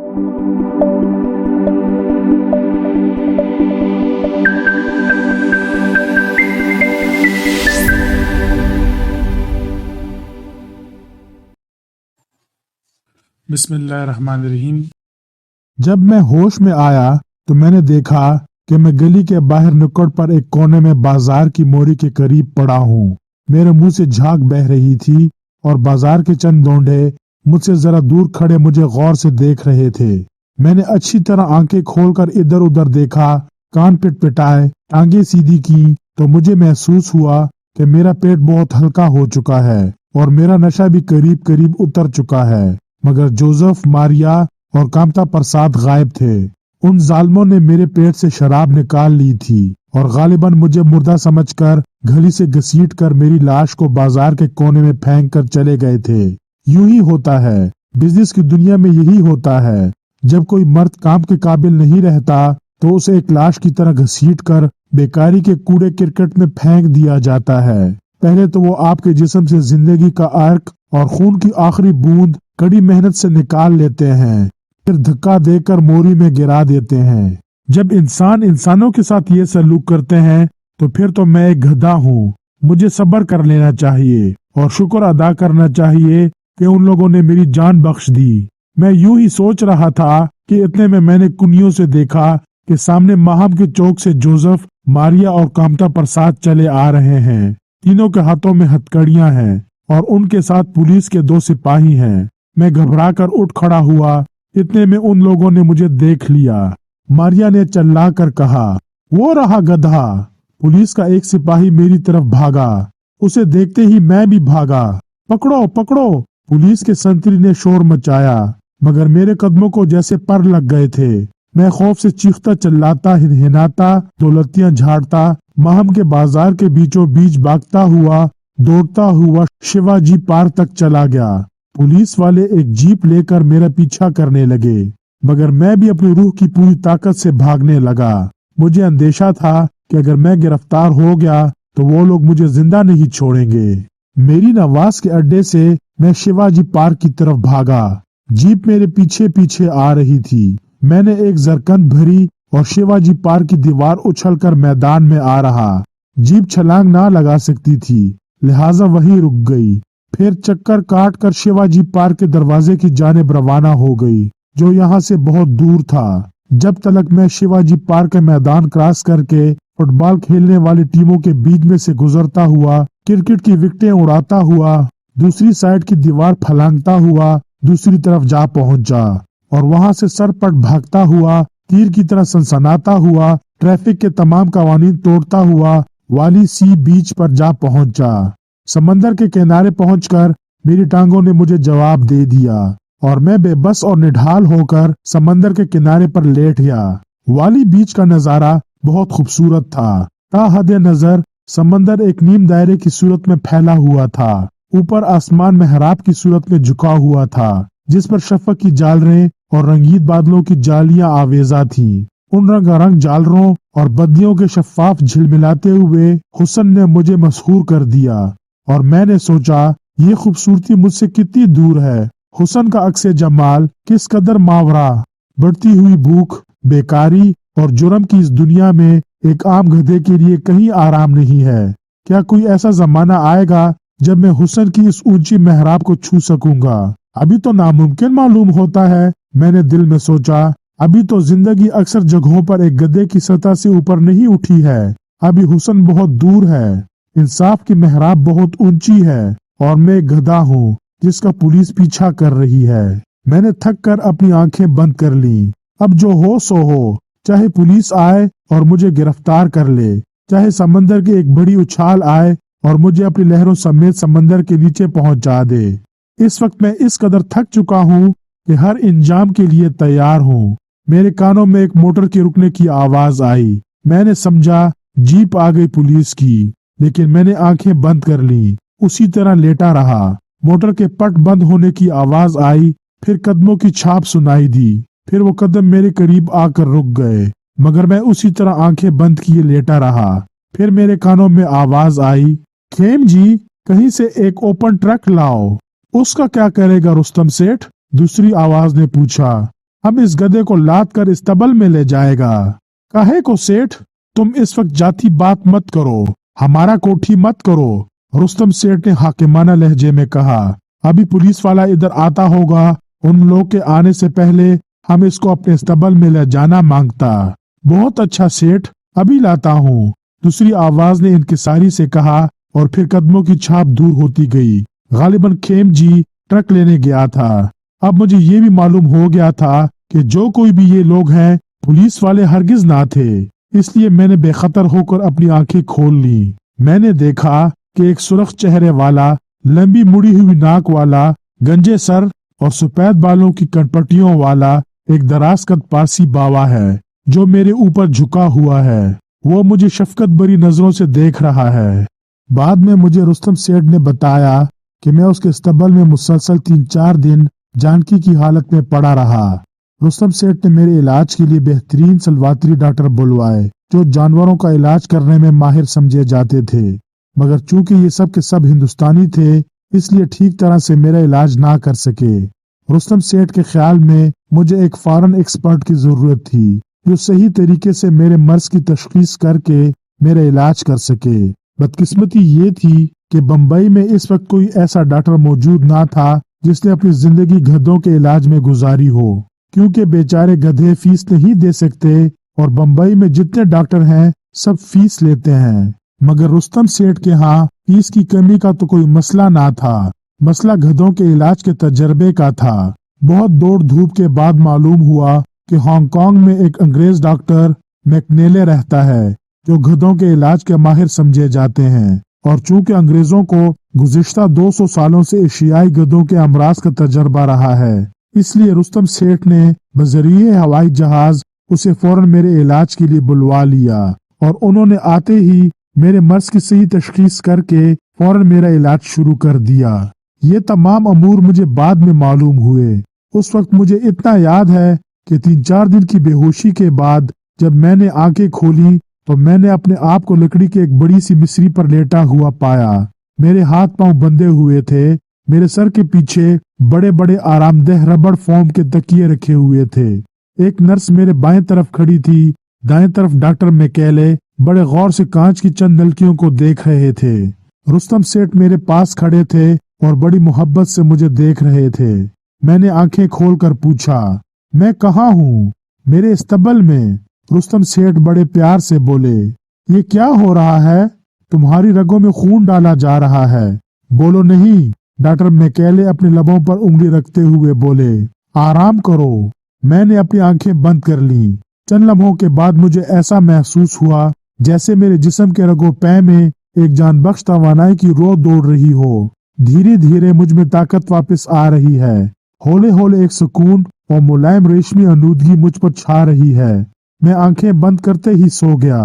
बिस्मिल्लाहिर्रहमानिर्रहीम। जब मैं होश में आया तो मैंने देखा कि मैं गली के बाहर नुक्कड़ पर एक कोने में बाजार की मोरी के करीब पड़ा हूँ। मेरे मुंह से झाग बह रही थी और बाजार के चंद लोंढे मुझसे जरा दूर खड़े मुझे गौर से देख रहे थे। मैंने अच्छी तरह आंखें खोलकर इधर उधर देखा, कान पिटपिटाए, टांगे सीधी की तो मुझे महसूस हुआ कि मेरा पेट बहुत हल्का हो चुका है और मेरा नशा भी करीब करीब उतर चुका है। मगर जोसेफ, मारिया और कामता प्रसाद गायब थे। उन जालिमों ने मेरे पेट से शराब निकाल ली थी और गालिबन मुझे मुर्दा समझकर घड़ी से घसीट कर मेरी लाश को बाजार के कोने में फेंक कर चले गए थे। यूं ही होता है, बिजनेस की दुनिया में यही होता है। जब कोई मर्द काम के काबिल नहीं रहता तो उसे एक लाश की तरह घसीट कर बेकारी के कूड़े क्रिकेट में फेंक दिया जाता है। पहले तो वो आपके जिस्म से जिंदगी का अर्क और खून की आखिरी बूंद कड़ी मेहनत से निकाल लेते हैं, फिर धक्का देकर मोरी में गिरा देते हैं। जब इंसान इंसानों के साथ ये सलूक करते हैं तो फिर तो मैं एक गधा हूँ। मुझे सब्र कर लेना चाहिए और शुक्र अदा करना चाहिए कि उन लोगों ने मेरी जान बख्श दी। मैं यूं ही सोच रहा था कि इतने में मैंने कुनियों से देखा कि सामने माहम के चौक से जोसेफ, मारिया और कामता प्रसाद चले आ रहे हैं। तीनों के हाथों में हथकड़ियां हैं और उनके साथ पुलिस के 2 सिपाही हैं। मैं घबराकर उठ खड़ा हुआ। इतने में उन लोगों ने मुझे देख लिया। मारिया ने चिल्लाकर कहा, वो रहा गधा। पुलिस का एक सिपाही मेरी तरफ भागा। उसे देखते ही मैं भी भागा। पकड़ो पकड़ो, पुलिस के संतरी ने शोर मचाया, मगर मेरे कदमों को जैसे पर लग गए थे। मैं खौफ से चीखता चिल्लाता हिनहिनाता दौलतियां झाड़ता माहम के बाजार के बीचों बीच भागता हुआ दौड़ता हुआ शिवाजी पार्क तक चला गया। पुलिस वाले एक जीप लेकर मेरा पीछा करने लगे, मगर मैं भी अपनी रूह की पूरी ताकत से भागने लगा। मुझे अंदेशा था कि अगर मैं गिरफ्तार हो गया तो वो लोग मुझे जिंदा नहीं छोड़ेंगे। मेरी नवाज के अड्डे से मैं शिवाजी पार्क की तरफ भागा। जीप मेरे पीछे पीछे आ रही थी। मैंने एक जरकंद भरी और शिवाजी पार्क की दीवार उछलकर मैदान में आ रहा। जीप छलांग ना लगा सकती थी, लिहाजा वहीं रुक गई। फिर चक्कर काट कर शिवाजी पार्क के दरवाजे की जानिब रवाना हो गई, जो यहाँ से बहुत दूर था। जब तक मैं शिवाजी पार्क के मैदान क्रॉस करके फुटबॉल खेलने वाली टीमों के बीच में से गुजरता हुआ, क्रिकेट की विकेटें उड़ाता हुआ, दूसरी साइड की दीवार फलांगता हुआ दूसरी तरफ जा पहुंचा और वहां से सरपट भागता हुआ, तीर की तरह सनसनाता हुआ, ट्रैफिक के तमाम कवानीन तोड़ता हुआ वाली सी बीच पर जा पहुंचा। समंदर के किनारे पहुंचकर मेरी टांगों ने मुझे जवाब दे दिया और मैं बेबस और निढाल होकर समंदर के किनारे पर लेट गया। वाली बीच का नजारा बहुत खूबसूरत था। ताहद नजर समंदर एक नीम दायरे की सूरत में फैला हुआ था। ऊपर आसमान मेहराब की सूरत में झुका हुआ था, जिस पर शफक की जालरें और रंगीन बादलों की जालियां आवेजा थीं। उन रंगारंग जालरों और बद्दियों के शफाफ झिलमिलाते हुए हुस्न ने मुझे मशहूर कर दिया और मैंने सोचा, ये खूबसूरती मुझसे कितनी दूर है। हुस्न का अक्से जमाल किस कदर मावरा। बढ़ती हुई भूख, बेकारी और जुर्म की इस दुनिया में एक आम गधे के लिए कहीं आराम नहीं है। क्या कोई ऐसा जमाना आएगा जब मैं हुस्न की इस ऊंची मेहराब को छू सकूंगा? अभी तो नामुमकिन मालूम होता है। मैंने दिल में सोचा, अभी तो जिंदगी अक्सर जगहों पर एक गधे की सतह से ऊपर नहीं उठी है। अभी हुस्न बहुत दूर है, इंसाफ की मेहराब बहुत ऊंची है और मैं एक गधा हूँ जिसका पुलिस पीछा कर रही है। मैंने थक कर अपनी आंखें बंद कर ली। अब जो हो सो हो, चाहे पुलिस आए और मुझे गिरफ्तार कर ले, चाहे समंदर की एक बड़ी उछाल आए और मुझे अपनी लहरों समेत समंदर के नीचे पहुंचा दे। इस वक्त मैं इस कदर थक चुका हूँ कि हर इंजाम के लिए तैयार हूँ। मेरे कानों में एक मोटर के रुकने की आवाज आई। मैंने समझा जीप आ गई पुलिस की, लेकिन मैंने आंखें बंद कर ली। उसी तरह लेटा रहा। मोटर के पट बंद होने की आवाज आई, फिर कदमों की छाप सुनाई दी। फिर वो कदम मेरे करीब आकर रुक गए, मगर मैं उसी तरह आंखें बंद किए लेटा रहा। फिर मेरे कानों में आवाज आई, खेम जी, कहीं से एक ओपन ट्रक लाओ। उसका क्या करेगा रुस्तम सेठ? दूसरी आवाज ने पूछा। हम इस गधे को लाद कर इस्तबल में ले जाएगा। काहे को सेठ, तुम इस वक्त जाती बात मत करो, हमारा कोठी मत करो, रुस्तम सेठ ने हाकिमाना लहजे में कहा। अभी पुलिस वाला इधर आता होगा, उन लोग के आने से पहले हम इसको अपने इस्तबल में ले जाना मांगता। बहुत अच्छा सेठ, अभी लाता हूँ, दूसरी आवाज ने इंकिसारी से कहा और फिर कदमों की छाप दूर होती गई। गालिबन खेम जी ट्रक लेने गया था। अब मुझे ये भी मालूम हो गया था कि जो कोई भी ये लोग हैं पुलिस वाले हरगिज ना थे, इसलिए मैंने बेखतर होकर अपनी आंखें खोल ली। मैंने देखा कि एक सुर्ख चेहरे वाला, लंबी मुड़ी हुई नाक वाला, गंजे सर और सफेद बालों की कनपटियों वाला एक दराज कद पारसी बावा है जो मेरे ऊपर झुका हुआ है। वो मुझे शफकत भरी नजरों से देख रहा है। बाद में मुझे रुस्तम सेठ ने बताया कि मैं उसके इस्तबल में मुसलसल 3-4 दिन जानकी की हालत में पड़ा रहा। रुस्तम सेठ ने मेरे इलाज के लिए बेहतरीन सलवातरी डॉक्टर बुलवाए जो जानवरों का इलाज करने में माहिर समझे जाते थे, मगर चूंकि ये सब के सब हिंदुस्तानी थे इसलिए ठीक तरह से मेरा इलाज ना कर सके। रुस्तम सेठ के ख्याल में मुझे एक फॉरेन एक्सपर्ट की जरूरत थी जो सही तरीके से मेरे मर्ज की तशखीस करके मेरा इलाज कर सके। बदकिस्मती ये थी कि बम्बई में इस वक्त कोई ऐसा डॉक्टर मौजूद ना था जिसने अपनी जिंदगी गधों के इलाज में गुजारी हो, क्योंकि बेचारे गधे फीस नहीं दे सकते और बम्बई में जितने डॉक्टर हैं सब फीस लेते हैं। मगर रुस्तम सेठ के यहाँ फीस की कमी का तो कोई मसला ना था, मसला गधों के इलाज के तजर्बे का था। बहुत दौड़ धूप के बाद मालूम हुआ कि हांगकांग में एक अंग्रेज डॉक्टर मैकनेले रहता है जो गधों के इलाज के माहिर समझे जाते हैं, और चूंकि अंग्रेजों को गुज़िश्ता 200 सालों से एशियाई गधों के अमराज का तजर्बा रहा है, इसलिए रुस्तम सेठ ने बजरिए हवाई जहाज उसे फौरन मेरे इलाज के लिए बुलवा लिया और उन्होंने आते ही मेरे मर्ज की सही तशखीस करके फौरन मेरा इलाज शुरू कर दिया। ये तमाम अमूर मुझे बाद में मालूम हुए। उस वक्त मुझे इतना याद है कि 3-4 दिन की बेहोशी के बाद जब मैंने आंखें खोली तो मैंने अपने आप को लकड़ी की एक बड़ी सी मिस्री पर लेटा हुआ पाया। मेरे हाथ पांव बंधे हुए थे, मेरे सर के पीछे बड़े बड़े आरामदेह रबड़ फोम के तकिए रखे हुए थे। एक नर्स मेरे बाएं तरफ खड़ी थी, दाएं तरफ डॉक्टर मैकेले बड़े गौर से कांच की चंद नलकियों को देख रहे थे। रुस्तम सेठ मेरे पास खड़े थे और बड़ी मोहब्बत से मुझे देख रहे थे। मैंने आंखें खोलकर पूछा, मैं कहाँ हूँ? मेरे इस्तबल में। रुस्तम सेठ बड़े प्यार से बोले, ये क्या हो रहा है? तुम्हारी रगों में खून डाला जा रहा है। बोलो नहीं। डॉक्टर मैकेले अपने लबों पर उंगली रखते हुए बोले, आराम करो। मैंने अपनी आंखें बंद कर ली। चंद लम्हों के बाद मुझे ऐसा महसूस हुआ जैसे मेरे जिस्म के रगों पै में एक जानबख्श तवानाई की रो दौड़ रही हो। धीरे धीरे मुझ में ताकत वापस आ रही है। हौले हौले एक सुकून और मुलायम रेशमी आलूदगी मुझ पर छा रही है। मैं आंखें बंद करते ही सो गया।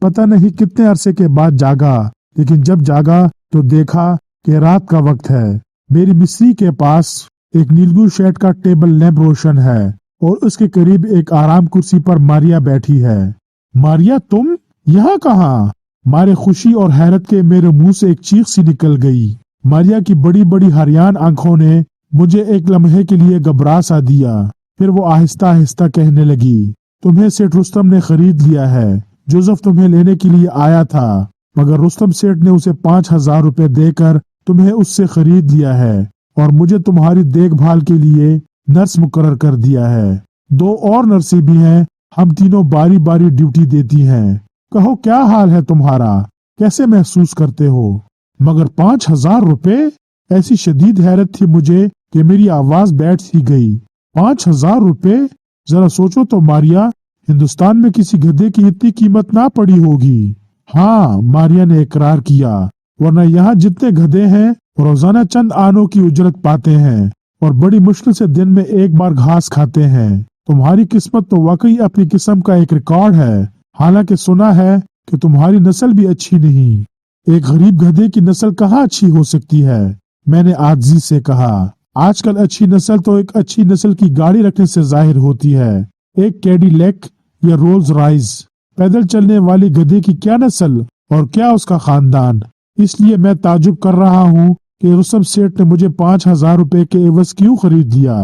पता नहीं कितने अरसे के बाद जागा, लेकिन जब जागा तो देखा कि रात का वक्त है। मेरी मिस्री के पास एक नीलगू शेड का टेबल लैंप रोशन है और उसके करीब एक आराम कुर्सी पर मारिया बैठी है। मारिया, तुम यहाँ कहाँ? मारे खुशी और हैरत के मेरे मुंह से एक चीख सी निकल गई। मारिया की बड़ी बड़ी हरियान आंखों ने मुझे एक लम्हे के लिए घबरा सा दिया। फिर वो आहिस्ता आहिस्ता कहने लगी, तुम्हें सेठ रुस्तम ने खरीद लिया है। जोसेफ तुम्हें लेने के लिए आया था, मगर रुस्तम सेठ ने उसे 5000 रुपए देकर तुम्हें उससे खरीद लिया है और मुझे तुम्हारी देखभाल के लिए नर्स मुकर्रर कर दिया है। 2 और नर्सें भी हैं, हम तीनों बारी बारी ड्यूटी देती हैं। कहो, क्या हाल है तुम्हारा? कैसे महसूस करते हो? मगर 5000 रुपए? ऐसी शदीद हैरत थी मुझे कि मेरी आवाज बैठ सी गई। 5000 रुपए? जरा सोचो तो मारिया, हिंदुस्तान में किसी गधे की इतनी कीमत ना पड़ी होगी। हाँ, मारिया ने इकरार किया, वरना यहाँ जितने गधे हैं रोजाना चंद आनों की उजरत पाते हैं और बड़ी मुश्किल से दिन में एक बार घास खाते हैं। तुम्हारी किस्मत तो वाकई अपनी किस्म का एक रिकॉर्ड है। हालांकि सुना है कि तुम्हारी नस्ल भी अच्छी नहीं। एक गरीब गधे की नस्ल कहाँ अच्छी हो सकती है? मैंने आजिज़ी से कहा, आजकल अच्छी नस्ल तो एक अच्छी नस्ल की गाड़ी रखने से जाहिर होती है। एक कैडिलैक या रोल्स रॉयस। पैदल चलने वाली गधे की क्या नस्ल और क्या उसका खानदान। इसलिए मैं ताजुब कर रहा हूँ कि रुस्तम सेठ ने मुझे 5000 रुपए के एवज क्यों खरीद लिया।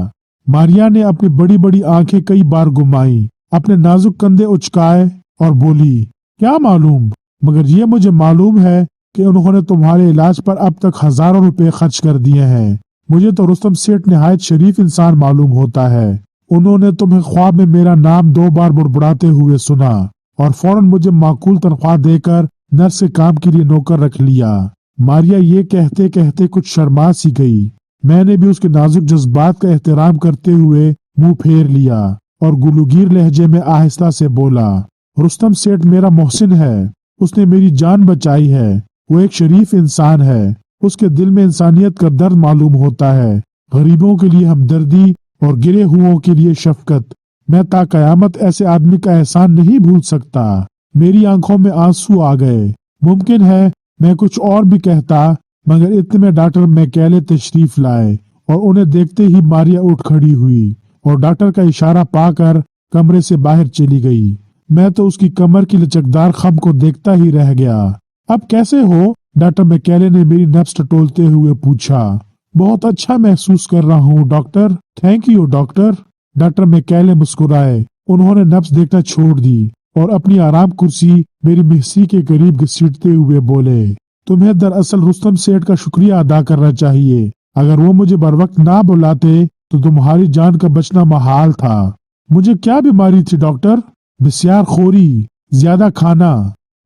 मारिया ने अपनी बड़ी बड़ी आंखें कई बार घुमाई, अपने नाजुक कंधे उचकाए और बोली, क्या मालूम, मगर ये मुझे मालूम है कि उन्होंने तुम्हारे इलाज पर अब तक हजारों रुपए खर्च कर दिए हैं। मुझे तो रुस्तम सेठ निहायत शरीफ इंसान मालूम होता है। उन्होंने तुम्हें ख्वाब में मेरा नाम 2 बार बुड़बुड़ाते हुए सुना और फौरन मुझे माकूल तनख्वाह देकर नर्स के काम के लिए नौकर रख लिया। मारिया ये कहते कहते कुछ शर्मा सी गई। मैंने भी उसके नाजुक जज्बात का एहतराम करते हुए मुंह फेर लिया और गुलूगीर लहजे में आहिस्ता से बोला, रुस्तम सेठ मेरा मोहसिन है, उसने मेरी जान बचाई है, वो एक शरीफ इंसान है, उसके दिल में इंसानियत का दर्द मालूम होता है, गरीबों के लिए हमदर्दी और गिरे हुओं के लिए शफकत। मैं ता कयामत ऐसे आदमी का एहसान नहीं भूल सकता। मेरी आंखों में आंसू आ गए। मुमकिन है मैं कुछ और भी कहता, मगर इतने में डॉक्टर मैकेले तशरीफ लाए और उन्हें देखते ही मारिया उठ खड़ी हुई और डॉक्टर का इशारा पाकर कमरे से बाहर चली गई। मैं तो उसकी कमर की लचकदार खम को देखता ही रह गया। अब कैसे हो? डॉक्टर मैकेले ने मेरी नब्ज टटोलते हुए पूछा। बहुत अच्छा महसूस कर रहा हूँ doctor. Thank you doctor. Doctor Macaulay मुस्कुराए। उन्होंने नब्ज देखना छोड़ दी और अपनी आराम कुर्सी मेरी मिस्सी के करीब घसीटते हुए बोले, तुम्हें दरअसल रुस्तम सेठ का शुक्रिया अदा करना चाहिए। अगर वो मुझे बर वक्त ना बुलाते तो तुम्हारी जान का बचना महाल था। मुझे क्या बीमारी थी डॉक्टर? बिस्यार खोरी, ज्यादा खाना।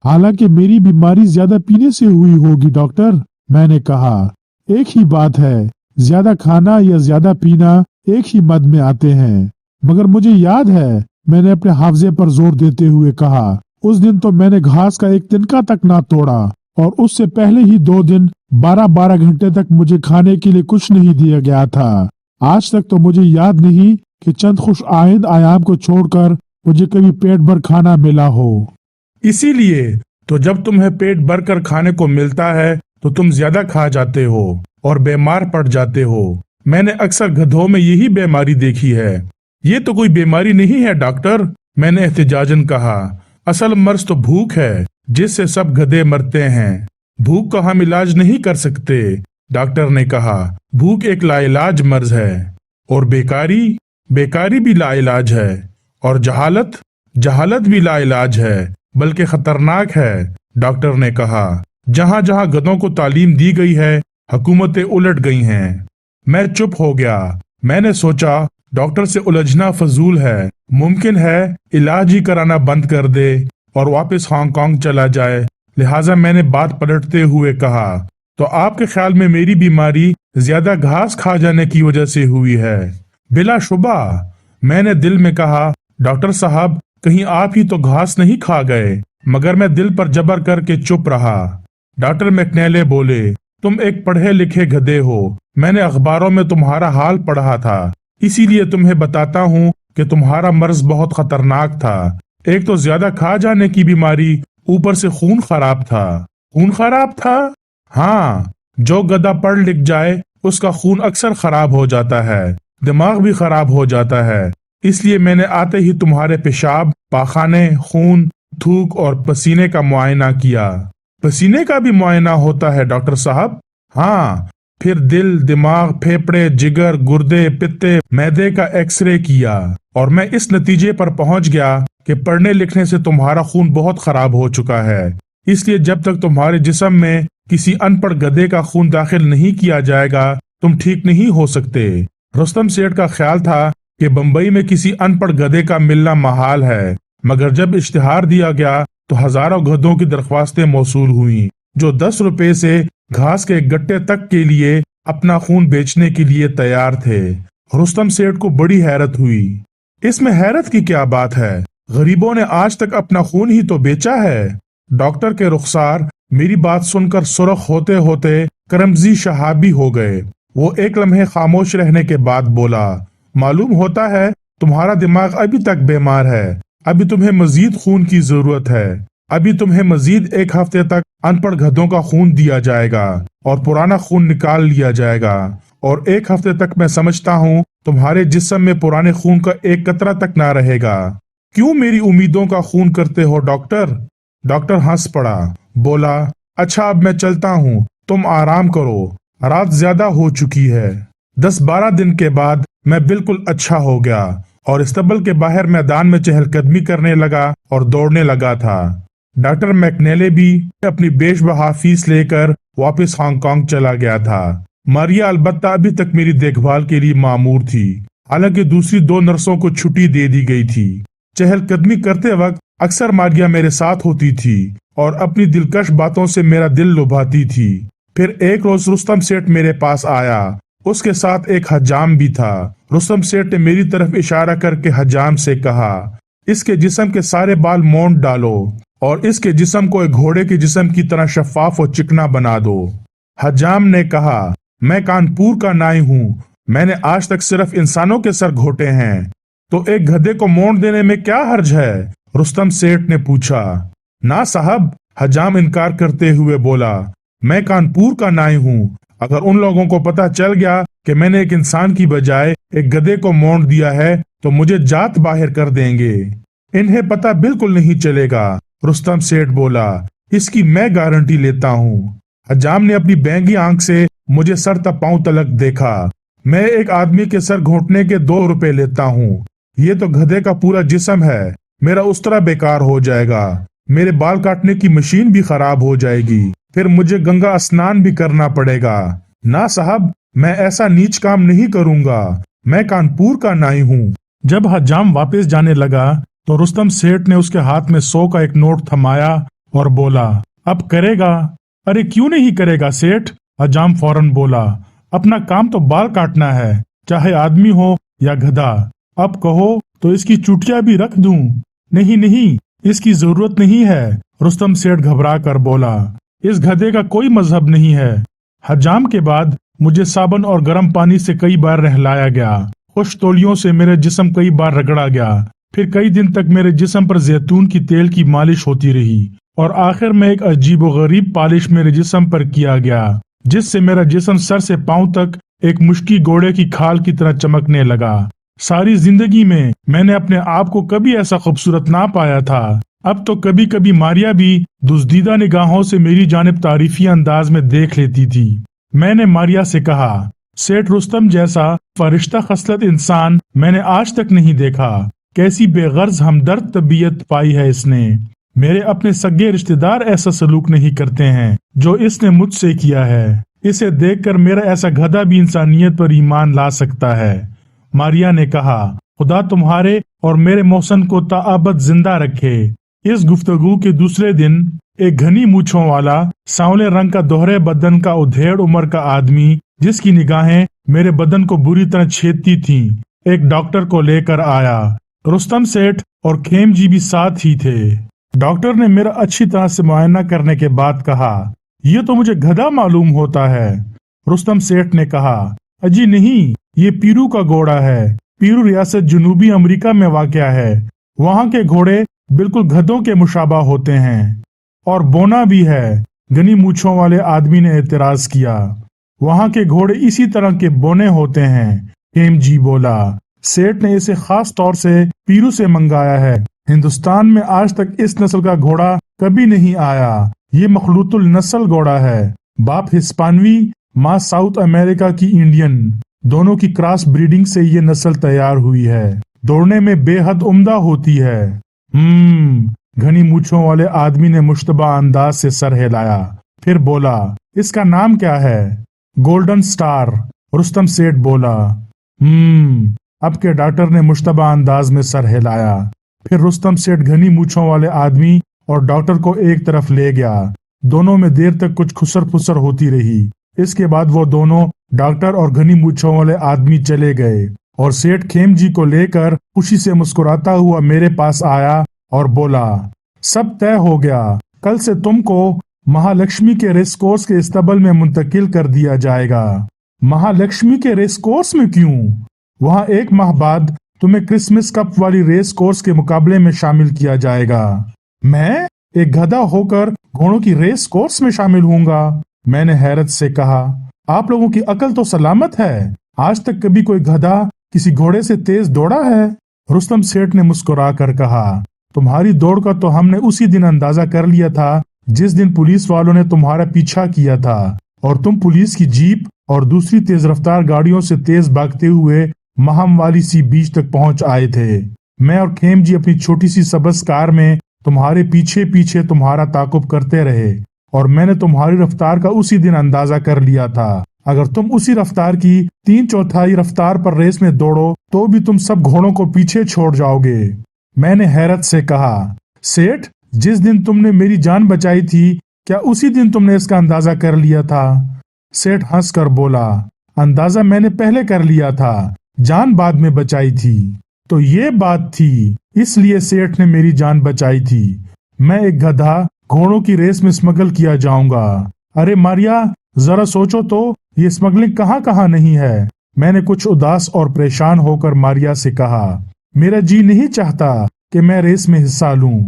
हालांकि मेरी बीमारी ज्यादा पीने से हुई होगी डॉक्टर, मैंने कहा। एक ही बात है, ज्यादा खाना या ज्यादा पीना एक ही मद में आते हैं। मगर मुझे याद है, मैंने अपने हाफजे पर जोर देते हुए कहा, उस दिन तो मैंने घास का एक तिनका तक ना तोड़ा और उससे पहले ही 2 दिन 12-12 घंटे तक मुझे खाने के लिए कुछ नहीं दिया गया था। आज तक तो मुझे याद नहीं कि चंद खुश आइंद आयाम को छोड़कर मुझे कभी पेट भर खाना मिला हो। इसीलिए तो जब तुम्हें पेट भर कर खाने को मिलता है तो तुम ज्यादा खा जाते हो और बीमार पड़ जाते हो। मैंने अक्सर गधों में यही बीमारी देखी है। ये तो कोई बीमारी नहीं है डॉक्टर, मैंने एहतिजाजन कहा। असल मर्ज तो भूख है, जिससे सब गधे मरते हैं। भूख का हम इलाज नहीं कर सकते, डॉक्टर ने कहा। भूख एक लाइलाज मर्ज है और बेकारी भी लाइलाज है और जहालत भी लाइलाज है, बल्कि खतरनाक है, डॉक्टर ने कहा। जहां जहां गधों को तालीम दी गई है, हुकूमतें उलट गई हैं। मैं चुप हो गया। मैंने सोचा डॉक्टर से उलझना फजूल है। मुमकिन है इलाज ही कराना बंद कर दे और वापस हांगकांग चला जाए। लिहाजा मैंने बात पलटते हुए कहा, तो आपके ख्याल में मेरी बीमारी ज्यादा घास खा जाने की वजह से हुई है? बिलाशुबा, मैंने दिल में कहा, डॉक्टर साहब कहीं आप ही तो घास नहीं खा गए। मगर मैं दिल पर जबर करके चुप रहा। डॉक्टर मैकेले बोले, तुम एक पढ़े लिखे गधे हो। मैंने अखबारों में तुम्हारा हाल पढ़ा था, इसीलिए तुम्हें बताता हूँ कि तुम्हारा मर्ज बहुत खतरनाक था। एक तो ज्यादा खा जाने की बीमारी, ऊपर से खून खराब था। खून खराब था? हाँ, जो गधा पढ़ लिख जाए उसका खून अक्सर खराब हो जाता है, दिमाग भी खराब हो जाता है। इसलिए मैंने आते ही तुम्हारे पेशाब, पाखाने, खून, थूक और पसीने का मुआयना किया। पसीने का भी मुआयना होता है डॉक्टर साहब? हाँ। फिर दिल, दिमाग, फेफड़े, जिगर, गुर्दे, पित्ते, मैदे का एक्सरे किया और मैं इस नतीजे पर पहुंच गया कि पढ़ने लिखने से तुम्हारा खून बहुत खराब हो चुका है। इसलिए जब तक तुम्हारे जिस्म में किसी अनपढ़ गधे का खून दाखिल नहीं किया जाएगा, तुम ठीक नहीं हो सकते। रुस्तम सेठ का ख्याल था कि बंबई में किसी अनपढ़ गधे का मिलना महाल है, मगर जब इश्तिहार दिया गया तो हजारों गधों की दरख्वास्तें मौसूल हुई, जो 10 रुपए से घास के गट्टे तक के लिए अपना खून बेचने के लिए तैयार थे। रुस्तम सेठ को बड़ी हैरत हुई। इसमें हैरत की क्या बात है? गरीबों ने आज तक अपना खून ही तो बेचा है। डॉक्टर के रुखसार मेरी बात सुनकर सुर्ख होते होते करमजी शहाबी हो गए। वो एक लम्हे खामोश रहने के बाद बोला, मालूम होता है तुम्हारा दिमाग अभी तक बीमार है। अभी तुम्हें मजीद खून की जरूरत है। अभी तुम्हें मजीद 1 हफ्ते तक अनपढ़ गधों का खून दिया जाएगा और पुराना खून निकाल लिया जाएगा, और 1 हफ्ते तक मैं समझता हूँ तुम्हारे जिस्म में पुराने खून का एक कतरा तक ना रहेगा। क्यों मेरी उम्मीदों का खून करते हो डॉक्टर? डॉक्टर हंस पड़ा, बोला, अच्छा अब मैं चलता हूँ, तुम आराम करो, रात ज्यादा हो चुकी है। 10-12 दिन के बाद میں بالکل اچھا ہو گیا اور استبل کے باہر میدان میں چہل قدمی کرنے لگا اور دوڑنے لگا تھا۔ ڈاکٹر میکنیلے بھی اپنی بیش بہا فیس لے کر واپس ہانگ کانگ چلا گیا تھا۔ ماریا البتہ ابھی تک میری دیکھ بھال کے لیے مامور تھی، حالانکہ دوسری 2 نرسوں کو چھٹی دے دی گئی تھی۔ چہل قدمی کرتے وقت اکثر ماریا میرے ساتھ ہوتی تھی اور اپنی دلکش باتوں سے میرا دل لبھاتی تھی۔ پھر ایک روز رستم سیٹھ میرے پاس آیا، اس کے ساتھ ایک حجام بھی تھا۔ رستم سیٹھ نے میری طرف اشارہ کر کے حجام سے کہا، اس کے جسم کے سارے بال مونڈ ڈالو اور اس کے جسم کو ایک گھوڑے کے جسم کی طرح شفاف اور چکنا بنا دو۔ حجام نے کہا، میں کانپور کا نائی ہوں، میں نے آج تک صرف انسانوں کے سر گھوٹے ہیں، تو ایک گدھے کو مونڈ دینے میں کیا حرج ہے؟ رستم سیٹھ نے پوچھا۔ نا صاحب، حجام انکار کرتے ہوئے بولا، میں کانپور کا نائی ہوں، اگر ان لوگوں کو پتہ چل گیا کہ میں نے ایک انسان کی بجائے ایک گدھے کو مونڈ دیا ہے تو مجھے جات باہر کر دیں گے۔ انہیں پتہ بالکل نہیں چلے گا، رستم سیٹھ بولا، اس کی میں گارنٹی لیتا ہوں۔ حجام نے اپنی بینگی آنکھ سے مجھے سر تا پاؤں تلک دیکھا۔ میں ایک آدمی کے سر گھونٹنے کے 2 روپے لیتا ہوں، یہ تو گدھے کا پورا جسم ہے، میرا استرا بیکار ہو جائے گا، میرے بال کاٹنے کی مشین بھی خراب ہو جائے گی، پھر مجھے گنگا اسنان بھی کرنا پڑے گا۔ نا صاحب، میں ایسا نیچ کام نہیں کروں گا، میں کانپور کا نائی ہوں۔ جب حجام واپس جانے لگا تو رستم سیٹھ نے اس کے ہاتھ میں 100 کا ایک نوٹ تھمایا اور بولا، اب کرے گا؟ ارے کیوں نہیں کرے گا سیٹھ؟ حجام فوراً بولا، اپنا کام تو بال کاٹنا ہے، چاہے آدمی ہو یا گدھا، اب کہو تو اس کی چوٹیاں بھی رکھ دوں؟ نہیں نہیں، اس کی ضرورت نہیں ہے، رستم سیٹھ گھبرا کر بولا، اس گدھے کا کوئی مذہب نہیں ہے۔ حجام کے بعد مجھے صابن اور گرم پانی سے کئی بار نہلایا گیا، خوش تولیوں سے میرے جسم کئی بار رگڑا گیا، پھر کئی دن تک میرے جسم پر زیتون کی تیل کی مالش ہوتی رہی اور آخر میں ایک عجیب و غریب پالش میرے جسم پر کیا گیا جس سے میرا جسم سر سے پاؤں تک ایک مشکی گھوڑے کی کھال کی طرح چمکنے لگا۔ ساری زندگی میں نے اپنے آپ کو کبھی ایسا خوبصورت نہ پایا تھا۔ اب تو کبھی کبھی ماریا بھی دزدیدہ نگاہوں سے میری جانب تعریفی انداز میں دیکھ لیتی تھی۔ میں نے ماریا سے کہا، سیٹھ رستم جیسا فرشتہ خصلت انسان میں نے آج تک نہیں دیکھا، کیسی بے غرض ہمدرد طبیعت پائی ہے اس نے۔ میرے اپنے سگے رشتہ دار ایسا سلوک نہیں کرتے ہیں جو اس نے مجھ سے کیا ہے، اسے دیکھ کر میرا ایسا گدھا بھی انسانیت پر ایمان لا سکتا ہے۔ ماریا نے کہا، خدا تمہارے اور میرے محسن کو تاابد زندہ رکھے۔ اس گفتگو کے دوسرے دن ایک گھنی مونچھوں والا سانولے رنگ کا دوہرے بدن کا ادھیڑ عمر کا آدمی جس کی نگاہیں میرے بدن کو بری طرح چھیدتی تھیں ایک ڈاکٹر کو لے کر آیا۔ رستم سیٹھ اور کھیم جی بھی ساتھ ہی تھے۔ ڈاکٹر نے میرا اچھی طرح سے معائنہ کرنے کے بعد کہا، یہ تو مجھے گدھا معلوم ہوتا ہے۔ رستم سیٹھ نے کہا، اجی نہیں، یہ پیرو کا گھوڑا ہے۔ پیرو ریاست جنوبی امریکہ میں واقع ہے، وہاں کے گھوڑے بالکل گدھوں کے مشابہ ہوتے ہیں، اور بونا بھی ہے۔ گھنی مونچھوں والے آدمی نے اعتراض کیا، وہاں کے گھوڑے اسی طرح کے بونے ہوتے ہیں۔ کھیم جی بولا، سیٹھ نے اسے خاص طور سے پیرو سے منگایا ہے، ہندوستان میں آج تک اس نسل کا گھوڑا کبھی نہیں آیا، یہ مخلوط النسل گھوڑا ہے، باپ ہسپانوی، ماں ساؤتھ امریکہ کی انڈین، دونوں کی کراس بریڈنگ سے یہ نسل تیار ہوئی ہے، دوڑنے میں بے حد عمدہ ہوتی ہے۔ گھنی مونچھوں والے آدمی نے مشتبہ انداز سے سر ہلایا، پھر بولا، اس کا نام کیا ہے؟ گولڈن سٹار، رستم سیٹھ بولا۔ اب کے ڈاکٹر نے مشتبہ انداز میں سر ہلایا، پھر رستم سیٹھ گھنی مونچھوں والے آدمی اور ڈاکٹر کو ایک طرف لے گیا، دونوں میں دیر تک کچھ خسر پھسر ہوتی رہی۔ اس کے بعد وہ دونوں ڈاکٹر اور گھنی مونچھوں والے آدمی چلے گئے اور سیٹھ کھیم جی کو لے کر خوشی سے مسکراتا ہوا میرے پاس آیا اور بولا، سب طے ہو گیا، کل سے تم کو مہالکشمی کے ریس کورس کے استبل میں منتقل کر دیا جائے گا۔ مہالکشمی کے ریس کورس میں کیوں؟ وہاں 1 ماہ بعد تمہیں کرسمس کپ والی ریس کورس کے مقابلے میں شامل کیا جائے گا۔ میں ایک گدھا ہو کر گھوڑوں کی ریس کورس میں شامل ہوں گا؟ میں نے حیرت سے کہا، آپ لوگوں کی عقل تو سلامت ہے، آج تک کبھی کوئی گدھا کسی گھوڑے سے تیز دوڑا ہے؟ رستم سیٹھ نے مسکرا کر کہا، تمہاری دوڑ کا تو ہم نے اسی دن اندازہ کر لیا تھا جس دن پولیس والوں نے تمہارا پیچھا کیا تھا اور تم پولیس کی جیپ اور دوسری تیز رفتار گاڑیوں سے تیز بھاگتے ہوئے महम वाली सी बीच तक पहुंच आए थे। मैं और खेम जी अपनी छोटी सी सबस कार में तुम्हारे पीछे पीछे तुम्हारा ताकुब करते रहे और मैंने तुम्हारी रफ्तार का उसी दिन अंदाजा कर लिया था। अगर तुम उसी रफ्तार की 3/4 रफ्तार पर रेस में दौड़ो तो भी तुम सब घोड़ों को पीछे छोड़ जाओगे। मैंने हैरत से कहा, सेठ, जिस दिन तुमने मेरी जान बचाई थी क्या उसी दिन तुमने इसका अंदाजा कर लिया था? सेठ हंसकर बोला, अंदाजा मैंने पहले कर लिया था, जान बाद में बचाई थी। तो ये बात थी, इसलिए सेठ ने मेरी जान बचाई थी। मैं एक गधा घोड़ों की रेस में स्मगल किया जाऊंगा। अरे मारिया, जरा सोचो तो, ये स्मगलिंग कहाँ कहाँ नहीं है। मैंने कुछ उदास और परेशान होकर मारिया से कहा, मेरा जी नहीं चाहता कि मैं रेस में हिस्सा लूं।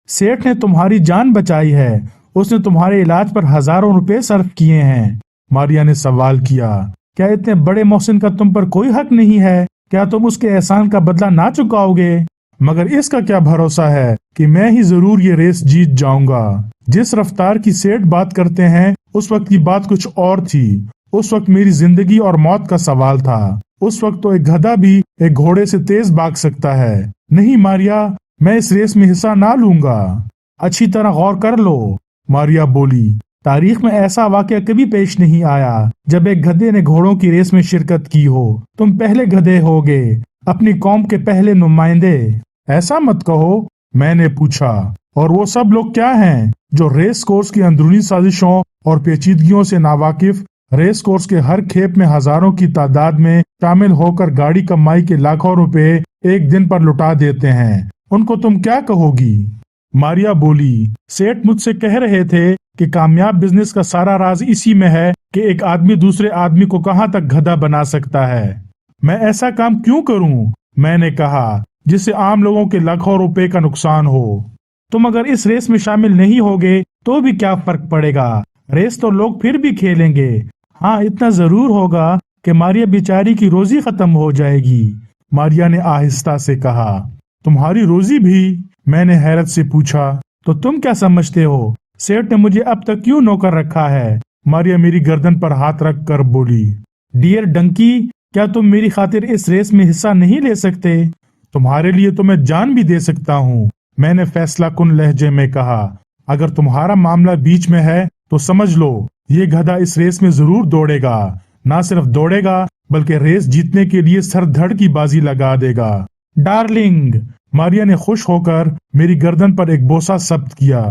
सेठ ने तुम्हारी जान बचाई है, उसने तुम्हारे इलाज पर हजारों रुपए सर्फ किए हैं। मारिया ने सवाल किया, क्या इतने बड़े मोहसिन का तुम पर कोई हक नहीं है? क्या तुम उसके एहसान का बदला ना चुकाओगे? मगर इसका क्या भरोसा है कि मैं ही जरूर ये रेस जीत जाऊंगा। जिस रफ्तार की सेठ बात करते हैं उस वक्त की बात कुछ और थी। उस वक्त मेरी जिंदगी और मौत का सवाल था। उस वक्त तो एक गधा भी एक घोड़े से तेज भाग सकता है। नहीं मारिया, मैं इस रेस में हिस्सा ना लूंगा। अच्छी तरह गौर कर लो, मारिया बोली, तारीख में ऐसा वाकया कभी पेश नहीं आया जब एक गधे ने घोड़ों की रेस में शिरकत की हो। तुम पहले गधे होगे, अपनी कौम के पहले नुमाइंदे। ऐसा मत कहो, मैंने पूछा। और वो सब लोग क्या हैं जो रेस कोर्स की अंदरूनी साजिशों और पेचीदगियों से नावाकिफ, रेस कोर्स के हर खेप में हजारों की तादाद में शामिल होकर गाड़ी कमाई के लाखों रुपए एक दिन पर लुटा देते हैं, उनको तुम क्या कहोगी? मारिया बोली, सेठ मुझसे कह रहे थे कि कामयाब बिजनेस का सारा राज इसी में है कि एक आदमी दूसरे आदमी को कहां तक गधा बना सकता है। मैं ऐसा काम क्यों करूं, मैंने कहा, जिससे आम लोगों के लाखों रुपए का नुकसान हो। तुम अगर इस रेस में शामिल नहीं होगे तो भी क्या फर्क पड़ेगा, रेस तो लोग फिर भी खेलेंगे। हाँ, इतना जरूर होगा कि मारिया बेचारी की रोजी खत्म हो जाएगी। मारिया ने आहिस्ता से कहा, तुम्हारी रोजी भी? मैंने हैरत से पूछा, तो तुम क्या समझते हो सेठ ने मुझे अब तक क्यों नौकर रखा है? मारिया मेरी गर्दन पर हाथ रख कर बोली, डियर डंकी, क्या तुम मेरी खातिर इस रेस में हिस्सा नहीं ले सकते? तुम्हारे लिए तो मैं जान भी दे सकता हूँ, मैंने फैसला कुन लहजे में कहा। अगर तुम्हारा मामला बीच में है तो समझ लो, ये गधा इस रेस में जरूर दौड़ेगा। ना सिर्फ दौड़ेगा बल्कि रेस जीतने के लिए सर धड़ की बाजी लगा देगा। डार्लिंग, मारिया ने खुश होकर मेरी गर्दन पर एक बोसा जब्त किया।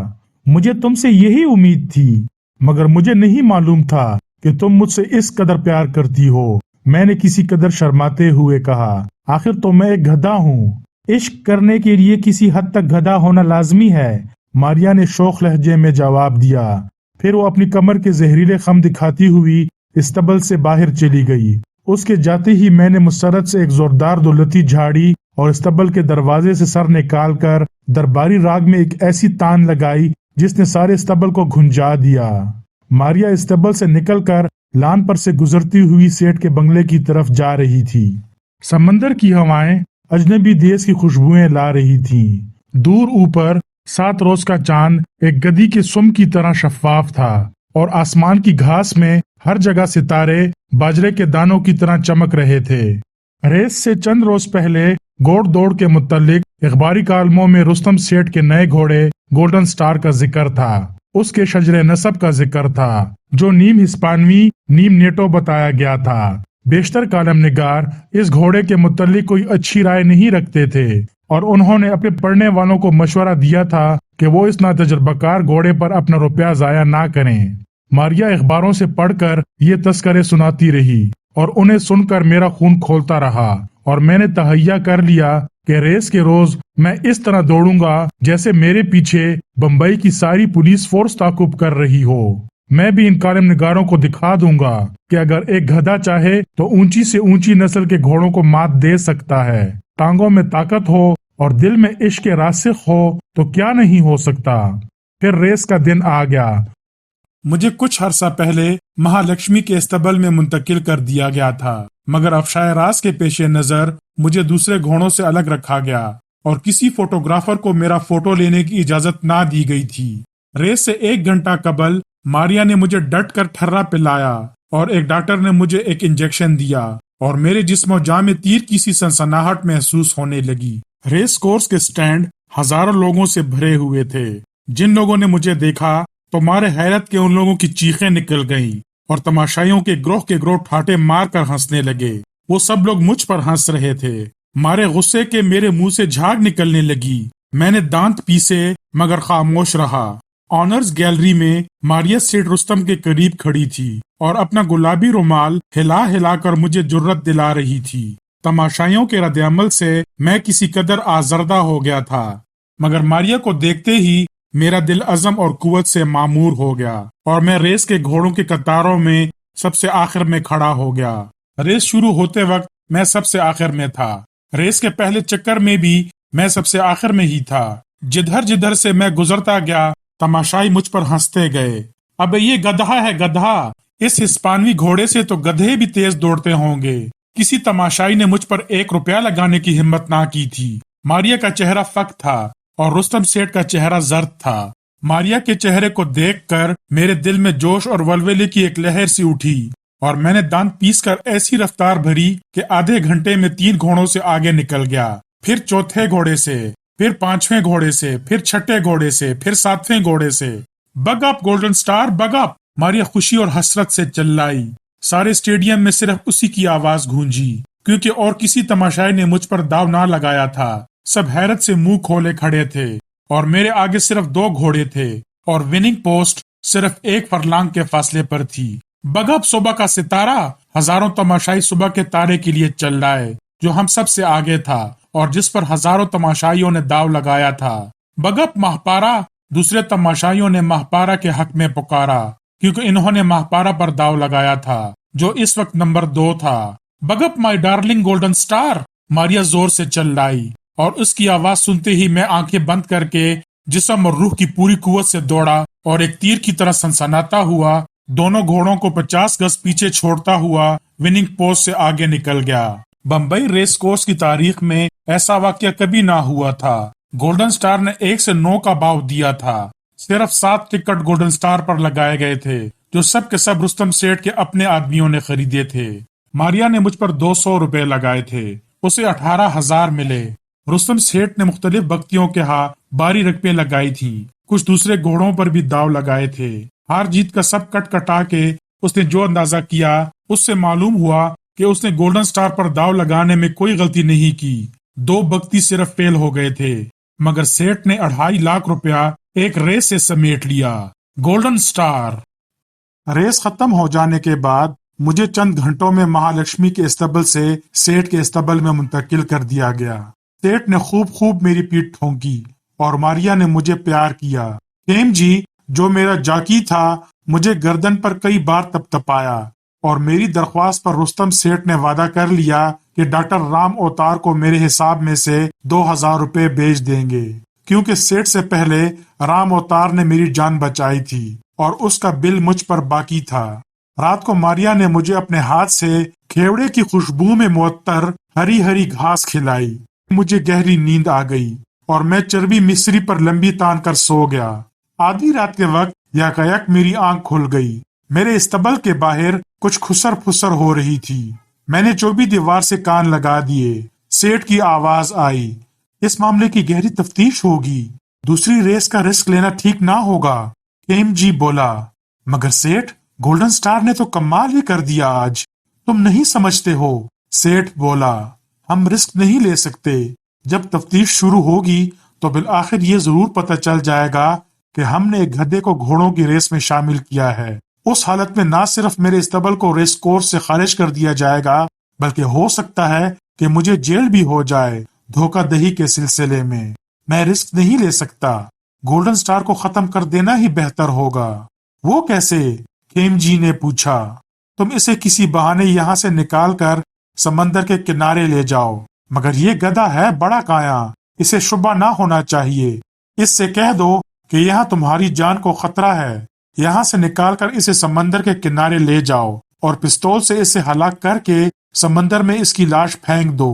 मुझे तुमसे यही उम्मीद थी, मगर मुझे नहीं मालूम था कि तुम मुझसे इस कदर प्यार करती हो, मैंने किसी कदर शर्माते हुए कहा। आखिर तो मैं एक गधा हूँ, इश्क करने के लिए किसी हद तक गधा होना लाजमी है, मारिया ने शौक लहजे में जवाब दिया। फिर वो अपनी कमर के जहरीले खम दिखाती हुई इस्तबल से बाहर चली गई। उसके जाते ही मैंने मुसरत से एक जोरदार दौलती झाड़ी और इस्तबल के दरवाजे से सर निकाल कर दरबारी राग में एक ऐसी तान लगाई जिसने सारे इस्तबल को घुंजा दिया। मारिया इस्तबल से निकलकर लान पर से गुजरती हुई सेठ के बंगले की तरफ जा रही थी। समंदर की हवाएं अजनबी देश की खुशबुएं ला रही थीं। दूर ऊपर 7 रोज का चांद एक गधी के सुम की तरह शफाफ था और आसमान की घास में हर जगह सितारे बाजरे के दानों की तरह चमक रहे थे। रेस से चंद रोज पहले घोड़ दौड़ के मुतालिक अखबारी कालमों में रुस्तम सेठ के नए घोड़े गोल्डन स्टार का जिक्र था। उसके शजरे नसब का जिक्र था जो नीम हिस्पानवी नीम नेटो बताया गया था। बेशतर कालम निगार इस घोड़े के मुतालिक कोई अच्छी राय नहीं रखते थे और उन्होंने अपने पढ़ने वालों को मशवरा दिया था कि वो इस नातजुर्बाकार घोड़े पर अपना रुपया जाया ना करें। मारिया अखबारों से पढ़कर ये तस्करे सुनाती रही और उन्हें सुनकर मेरा खून खोलता रहा और मैंने तहैया कर लिया कि रेस के रोज मैं इस तरह दौड़ूंगा जैसे मेरे पीछे बम्बई की सारी पुलिस फोर्स ताकुब कर रही हो। मैं भी इन कालम निगारों को दिखा दूंगा कि अगर एक गधा चाहे तो ऊंची से ऊंची नस्ल के घोड़ों को मात दे सकता है। टांगों में ताकत हो और दिल में इश्क के रासिख हो तो क्या नहीं हो सकता। फिर रेस का दिन आ गया। मुझे कुछ अरसा पहले महालक्ष्मी के इस्तबल में मुंतकिल कर दिया गया था, मगर अफशाए राज के पेश नजर मुझे दूसरे घोड़ों से अलग रखा गया और किसी फोटोग्राफर को मेरा फोटो लेने की इजाजत ना दी गई थी। रेस से 1 घंटा कबल मारिया ने मुझे डट कर ठर्रा पिलाया और एक डॉक्टर ने मुझे एक इंजेक्शन दिया اور میرے جسم و جان میں تیر کی سی سنسناہٹ محسوس ہونے لگی۔ ریس کورس کے سٹینڈ ہزاروں لوگوں سے بھرے ہوئے تھے۔ جن لوگوں نے مجھے دیکھا تو مارے حیرت کے ان لوگوں کی چیخیں نکل گئیں اور تماشائیوں کے گروہ ٹھاٹے مار کر ہنسنے لگے۔ وہ سب لوگ مجھ پر ہنس رہے تھے۔ مارے غصے کے میرے منہ سے جھاگ نکلنے لگی۔ میں نے دانت پیسے مگر خاموش رہا۔ آنرز گیلری میں ماریا سیٹ رستم کے قریب کھڑی تھی اور اپنا گلابی رومال ہلا ہلا کر مجھے جرت دلا رہی تھی۔ تماشائیوں کے رد عمل سے میں کسی قدر آزردہ ہو گیا تھا، مگر ماریا کو دیکھتے ہی میرا دل عزم اور قوت سے معمور ہو گیا اور میں ریس کے گھوڑوں کے قطاروں میں سب سے آخر میں کھڑا ہو گیا۔ ریس شروع ہوتے وقت میں سب سے آخر میں تھا۔ ریس کے پہلے چکر میں بھی میں سب سے آخر میں ہی تھا۔ جدھر سے میں گزرتا گیا تماشائی مجھ پر ہنستے گئے۔ اب یہ گدھا ہے گدھا، اس ہسپانوی گھوڑے سے تو گدھے بھی تیز دوڑتے ہوں گے۔ کسی تماشائی نے مجھ پر 1 روپیہ لگانے کی ہمت نہ کی تھی۔ ماریا کا چہرہ فک تھا اور رستم سیٹھ کا چہرہ زرد تھا۔ ماریا کے چہرے کو دیکھ کر میرے دل میں جوش اور ولولے کی ایک لہر سی اٹھی اور میں نے دانت پیس کر ایسی رفتار بھری کہ آدھے گھنٹے میں 3 گھوڑوں سے آگے نکل گیا، پھر چوتھے گھوڑے سے، پھر 5ویں گھوڑے سے، پھر 6ٹھے گھوڑے سے، پھر 7ویں گھوڑے سے۔ بگ اپ گولڈن سٹار، بگ اپ! ماریا خوشی اور حسرت سے چلائی۔ سارے اسٹیڈیم میں صرف اسی کی آواز گونجی، کیونکہ اور کسی تماشائی نے مجھ پر داو نہ لگایا تھا۔ سب حیرت سے منہ کھولے کھڑے تھے اور میرے آگے صرف 2 گھوڑے تھے اور وننگ پوسٹ صرف 1 فرلانگ کے فاصلے پر تھی۔ بگ اپ صبح کا ستارہ! ہزاروں تماشائی صبح کے تارے کے لیے چل رہے جو ہم سب سے آگے تھا اور جس پر ہزاروں تماشائیوں نے داو لگایا تھا۔ بگ اپ ماہپارا! دوسرے تماشائیوں نے ماہپارا کے حق میں پکارا کیونکہ انہوں نے ماہپارا پر داو لگایا تھا جو اس وقت نمبر 2 تھا۔ بگ اپ مائی ڈارلنگ گولڈن سٹار! ماریا زور سے چل رہی اور اس کی آواز سنتے ہی میں آنکھیں بند کر کے جسم اور روح کی پوری قوت سے دوڑا اور ایک تیر کی طرح سنسناتا ہوا دونوں گھوڑوں کو 50 گز پیچھے چھوڑتا ہوا وننگ پوسٹ سے آگے نکل گیا۔ بمبئی ریس کورس کی تاریخ میں ایسا واقعہ کبھی نہ ہوا تھا۔ گولڈن سٹار نے 1 سے 9 کا باؤ دیا تھا۔ صرف 7 ٹکٹ گولڈن سٹار پر لگائے گئے تھے جو سب کے سب رستم سیٹھ کے اپنے آدمیوں نے خریدے تھے۔ ماریا نے مجھ پر 200 روپے لگائے تھے، اسے 18,000 ملے۔ رستم سیٹھ نے مختلف بختیوں کے ہاں باری رقمیں لگائی تھی، کچھ دوسرے گھوڑوں پر بھی داو لگائے تھے۔ ہار جیت کا سب کٹ کٹا کے اس نے جو اندازہ کیا اس سے معلوم ہوا کہ اس نے گولڈن سٹار پر داو لگانے میں کوئی غلطی نہیں کی۔ 2 بختی صرف فیل ہو گئے تھے، مگر سیٹھ نے 2.5 لاکھ روپیہ ایک ریس سے سمیٹ لیا۔ Golden star! ریس ختم ہو جانے کے بعد مجھے چند گھنٹوں میں مہالکشمی کے استبل سے سیٹھ کے استبل میں منتقل کر دیا گیا۔ سیٹھ نے خوب میری پیٹھ ٹھونکی اور ماریا نے مجھے پیار کیا۔ کیم جی جو میرا جاکی تھا مجھے گردن پر کئی بار تپتپایا اور میری درخواست پر رستم سیٹھ نے وعدہ کر لیا کہ ڈاکٹر رام اوتار کو میرے حساب میں سے 2,000 روپے بھیج دیں گے، کیونکہ سیٹھ سے پہلے رام اوتار نے میری جان بچائی تھی اور اس کا بل مجھ پر باقی تھا۔ رات کو ماریا نے مجھے اپنے ہاتھ سے کھیوڑے کی خوشبو میں معطر ہری ہری گھاس کھلائی۔ مجھے گہری نیند آ گئی اور میں چربی مصری پر لمبی تان کر سو گیا۔ آدھی رات کے وقت یکایک میری آنکھ کھل گئی۔ میرے استبل کے باہر کچھ خسر پھسر ہو رہی تھی۔ میں نے جو بھی دیوار سے کان لگا دیے۔ سیٹھ کی آواز آئی، اس معاملے کی گہری تفتیش ہوگی، دوسری ریس کا رسک لینا ٹھیک نہ ہوگا۔ کیم جی بولا، مگر سیٹھ گولڈن سٹار نے تو کمال ہی کر دیا آج، تم نہیں سمجھتے ہو؟ سیٹھ بولا، ہم رسک نہیں لے سکتے۔ جب تفتیش شروع ہوگی تو بالآخر یہ ضرور پتہ چل جائے گا کہ ہم نے ایک گدھے کو گھوڑوں کی ریس میں شامل کیا ہے۔ اس حالت میں نہ صرف میرے استبل کو ریس کورس سے خارج کر دیا جائے گا بلکہ ہو سکتا ہے کہ مجھے جیل بھی ہو جائے دھوکہ دہی کے سلسلے میں۔ میں رسک نہیں لے سکتا، گولڈن سٹار کو ختم کر دینا ہی بہتر ہوگا۔ وہ کیسے؟ کھیم جی نے پوچھا۔ تم اسے کسی بہانے یہاں سے نکال کر سمندر کے کنارے لے جاؤ، مگر یہ گدھا ہے بڑا کایا، اسے شبہ نہ ہونا چاہیے۔ اس سے کہہ دو کہ یہاں تمہاری جان کو خطرہ ہے، یہاں سے نکال کر اسے سمندر کے کنارے لے جاؤ اور پستول سے اسے ہلاک کر کے سمندر میں اس کی لاش پھینک دو۔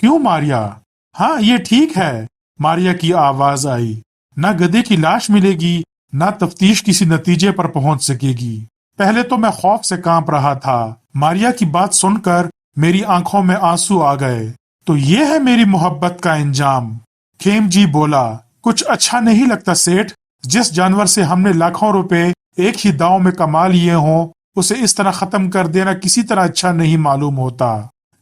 کیوں ماریا؟ ہاں یہ ٹھیک ہے، ماریا کی آواز آئی۔ نہ گدھے کی لاش ملے گی نہ تفتیش کسی نتیجے پر پہنچ سکے گی۔ پہلے تو میں خوف سے کانپ رہا تھا۔ ماریا کی بات سن کر میری آنکھوں میں آنسو آ گئے۔ تو یہ ہے میری محبت کا انجام؟ کھیم جی بولا۔ کچھ اچھا نہیں لگتا سیٹھ، جس جانور سے ہم نے لاکھوں روپے ایک ہی داؤں میں کما لیے ہوں اسے اس طرح ختم کر دینا کسی طرح اچھا نہیں معلوم ہوتا۔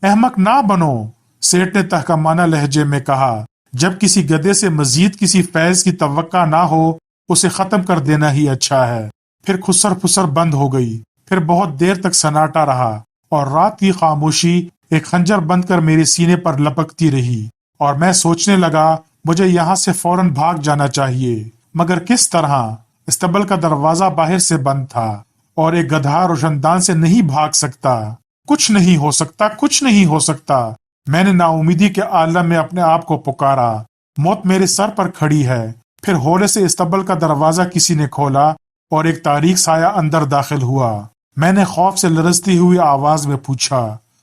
احمق نہ بنو، سیٹھ نے تحکمانہ لہجے میں کہا۔ جب کسی گدھے سے مزید کسی فیض کی توقع نہ ہو اسے ختم کر دینا ہی اچھا ہے۔ پھر خسر پھسر بند ہو گئی۔ پھر بہت دیر تک سناٹا رہا اور رات کی خاموشی ایک خنجر بند کر میرے سینے پر لپکتی رہی، اور میں سوچنے لگا مجھے یہاں سے فوراً بھاگ جانا چاہیے، مگر کس طرح؟ استبل کا دروازہ باہر سے بند تھا اور ایک گدھا روشن دان سے نہیں بھاگ سکتا۔ کچھ نہیں ہو سکتا، کچھ نہیں ہو سکتا۔ میں نے نا امیدی کے عالم میں اپنے آپ کو پکارا۔ موت میرے سر پر کھڑی ہے۔ پھر ہولے سے استبل کا دروازہ کسی نے کھولا اور ایک تاریک سایہ اندر داخل ہوا۔ میں نے خوف سے لرزتی ہوئی آواز میں پوچھا،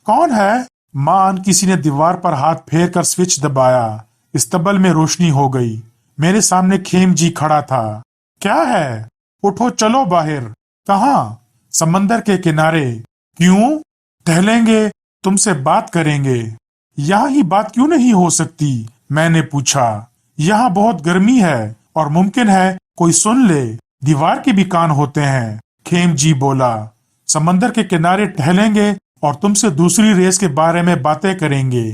کون ہے؟ مان کسی نے دیوار پر ہاتھ پھیر کر سوئچ دبایا۔ استبل میں روشنی ہو گئی۔ میرے سامنے کھیم جی کھڑا تھا۔ کیا ہے؟ اٹھو چلو باہر۔ کہاں؟ سمندر کے کنارے۔ کیوں؟ ٹہلیں گے، تم سے بات کریں گے۔ یہاں ہی بات کیوں نہیں ہو سکتی؟ میں نے پوچھا۔ یہاں بہت گرمی ہے اور ممکن ہے کوئی سن لے، دیوار کے بھی کان ہوتے ہیں، کھیم جی بولا۔ سمندر کے کنارے ٹہلیں گے اور تم سے دوسری ریس کے بارے میں باتیں کریں گے۔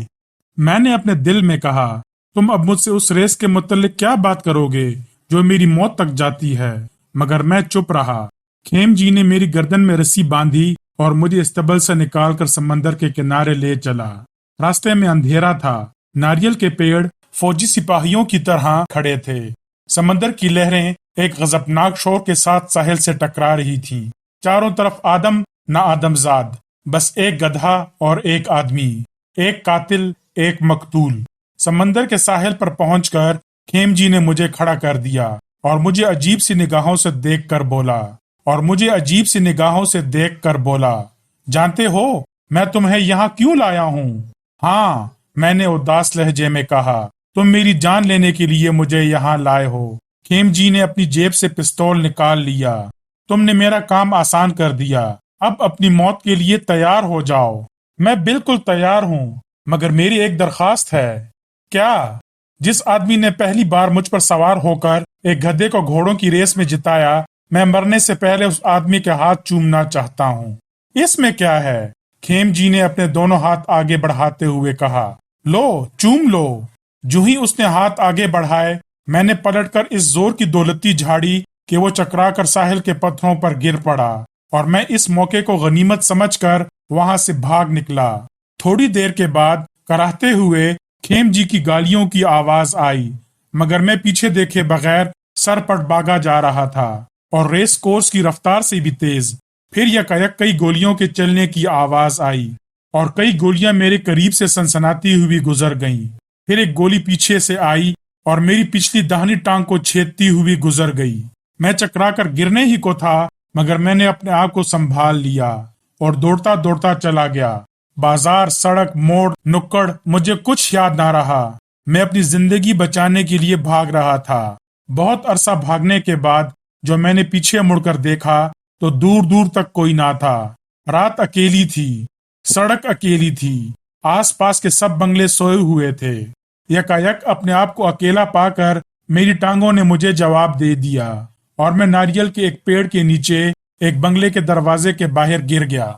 میں نے اپنے دل میں کہا، تم اب مجھ سے اس ریس کے متعلق کیا بات کرو گے جو میری موت تک جاتی ہے؟ مگر میں چپ رہا۔ کھیم جی نے میری گردن میں رسی باندھی اور مجھے استبل سے نکال کر سمندر کے کنارے لے چلا۔ راستے میں اندھیرا تھا۔ ناریل کے پیڑ فوجی سپاہیوں کی طرح کھڑے تھے۔ سمندر کی لہریں ایک غضبناک شور کے ساتھ ساحل سے ٹکرا رہی تھیں۔ چاروں طرف آدم نہ آدم زاد، بس ایک گدھا اور ایک آدمی، ایک قاتل، ایک مقتول۔ سمندر کے ساحل پر پہنچ کر کھیم جی نے مجھے کھڑا کر دیا اور مجھے عجیب سی نگاہوں سے دیکھ کر بولا، جانتے ہو میں تمہیں یہاں کیوں لایا ہوں؟ ہاں، میں نے اداس لہجے میں کہا، تم میری جان لینے کے لیے مجھے یہاں لائے ہو۔ کھیم جی نے اپنی جیب سے پستول نکال لیا۔ تم نے میرا کام آسان کر دیا، اب اپنی موت کے لیے تیار ہو جاؤ۔ میں بالکل تیار ہوں، مگر میری ایک درخواست ہے۔ کیا؟ جس آدمی نے پہلی بار مجھ پر سوار ہو کر ایک گدھے کو گھوڑوں کی ریس میں جتایا، میں مرنے سے پہلے اس آدمی کے ہاتھ چومنا چاہتا ہوں۔ اس میں کیا ہے؟ کھیم جی نے اپنے دونوں ہاتھ آگے بڑھاتے ہوئے کہا، لو، چوم لو۔ جو ہی اس نے ہاتھ آگے بڑھائے، میں نے پلٹ کر اس زور کی دولتی جھاڑی کہ وہ چکرا کر ساحل کے پتھروں پر گر پڑا، اور میں اس موقع کو غنیمت سمجھ کر وہاں سے بھاگ نکلا۔ تھوڑی دیر کے بعد کراہتے ہوئے کھیم جی کی گالیوں کی آواز آئی، مگر میں پیچھے دیکھے بغیر سر پٹ بھاگا جا رہا تھا، اور ریس کورس کی رفتار سے بھی تیز۔ پھر یکایک کئی گولیوں کے چلنے کی آواز آئی، اور کئی گولیاں میرے قریب سے سنسناتی ہوئی گزر گئیں۔ پھر ایک گولی پیچھے سے آئی اور میری پچھلی داہنی ٹانگ کو چھیدتی ہوئی گزر گئی۔ میں چکرا کر گرنے ہی کو تھا، مگر میں نے اپنے آپ کو سنبھال لیا اور دوڑتا دوڑتا چلا گیا۔ بازار، سڑک، موڑ، نکڑ، مجھے کچھ یاد نہ رہا۔ میں اپنی زندگی بچانے کے لیے بھاگ رہا تھا۔ بہت عرصہ بھاگنے کے بعد جو میں نے پیچھے مڑ کر دیکھا تو دور دور تک کوئی نہ تھا۔ رات اکیلی تھی، سڑک اکیلی تھی، آس پاس کے سب بنگلے سوئے ہوئے تھے۔ یکایک اپنے آپ کو اکیلا پا کر میری ٹانگوں نے مجھے جواب دے دیا، اور میں ناریل کے ایک پیڑ کے نیچے ایک بنگلے کے دروازے کے باہر گر گیا۔